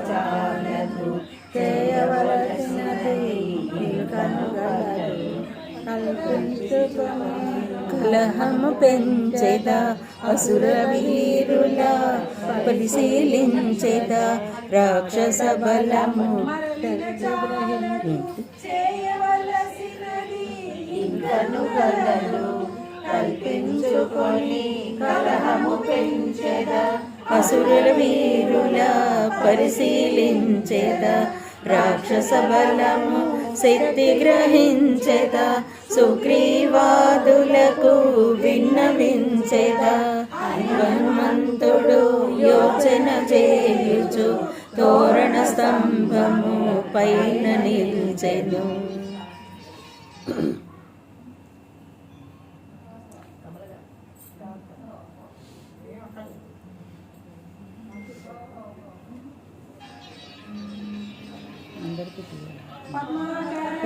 చాలదు చేయవలసినది కనుగలదు కల్పించుకొని కలహము పెంచెద అసుర వీరుల పరిశీలించెద రాక్షస బలము చేయవలసినది కనుగలదు కల్పించుకొని కలహము పెంచెద అసురుల వీరుల పరిశీలించెద రాక్షస బలము శక్తి గ్రహించెద సుగ్రీవాదులకు విన్నవించెద హనుమంతుడు యోచన చేయుచు తోరణ స్తంభము పైన నిల్చెను.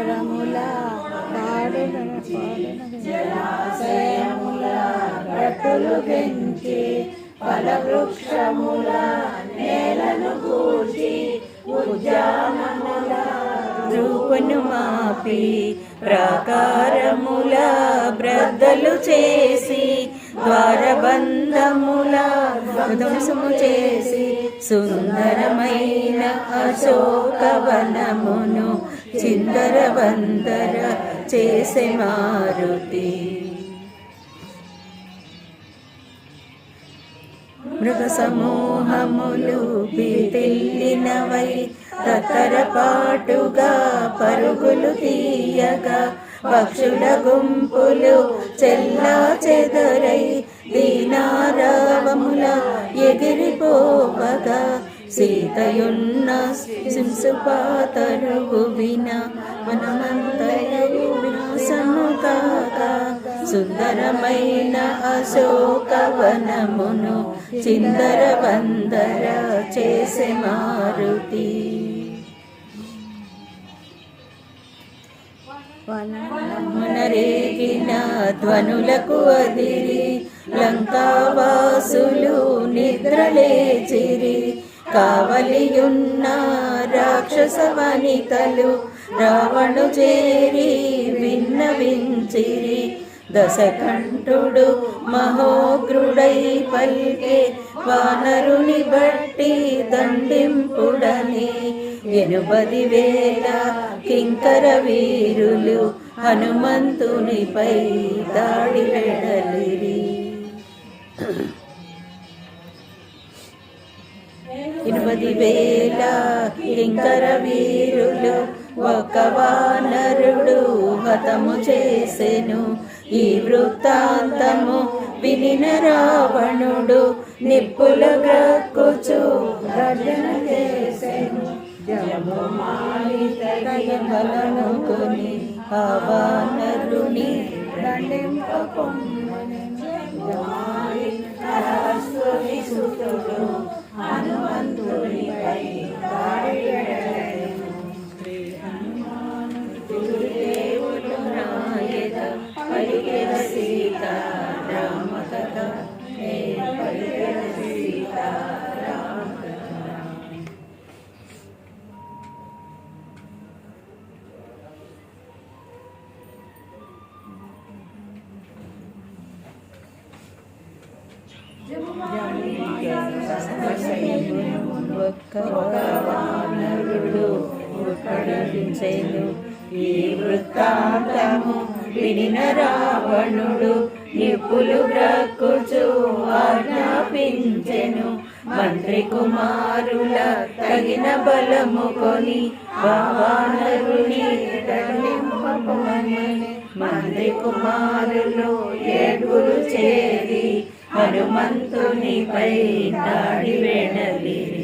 రముల జలాశయముల గట్టులు పెంచి ఫలవృక్షముల నేలను కూర్చి ఉద్యానముల రూపును మాపి ప్రాకారముల బ్రద్దలు చేసి ద్వారబంధముల ధ్వంసము చేసి సుందరమైన అశోకవనమును చిందర బందర చేసే మారుతి. మృగ సమూహములు బీతిల్లినవై తత్తరపాటుగా పరుగులు తీయగా పక్షుల గుంపులు చెల్లా చెదరై దీనారావముల ఎగిరిపోవగా సీతయున్న శింసుపాతరువు విన మనమంతయు వినాశము కాగా సుందరమైన అశోకవనమును చిందర బందర చేసే మారుతి. మనరేగిన ధ్వనులకు అదిరి లంకావాసులు నిద్రలేచిరి కావలియున్న రాక్షస వనితలు రావణు చేరి విన్నవించిరి దశకంఠుడు మహోగ్రుడై పల్కే వానరుని బట్టి దండింపుడని 80,000 కింకర వీరులు హనుమంతునిపై దాడి వెడలిరి. 80,000 కింకర వీరులు ఒక వానరుడు హతము చేసెను. ఈ వృత్తాంతము వినిన రావణుడు నిప్పుల గ్రక్కుచు గర్జన చేసెను. జయమలనుకొని ఆ వానరుని దండింపకొమ్మని సుతుడు హనుమంతునిపై దాడి వెడలెను. శ్రీ హనుమానుడు దేవుడు రాయద పలికెద సీత రామ కథ పలికెద సీత రామ కథ. వానరుడు ఉత్కడించెను. ఈ వృత్తాంతము వినిన రావణుడు నిప్పులు గ్రక్కుచు ఆజ్ఞాపించెను. మంత్రి కుమారుల తగిన బలము కొని వానరుని దండింపమని మంత్రి కుమారులు 7 చేరి హనుమంతునిపై దాడి వెడలిరి.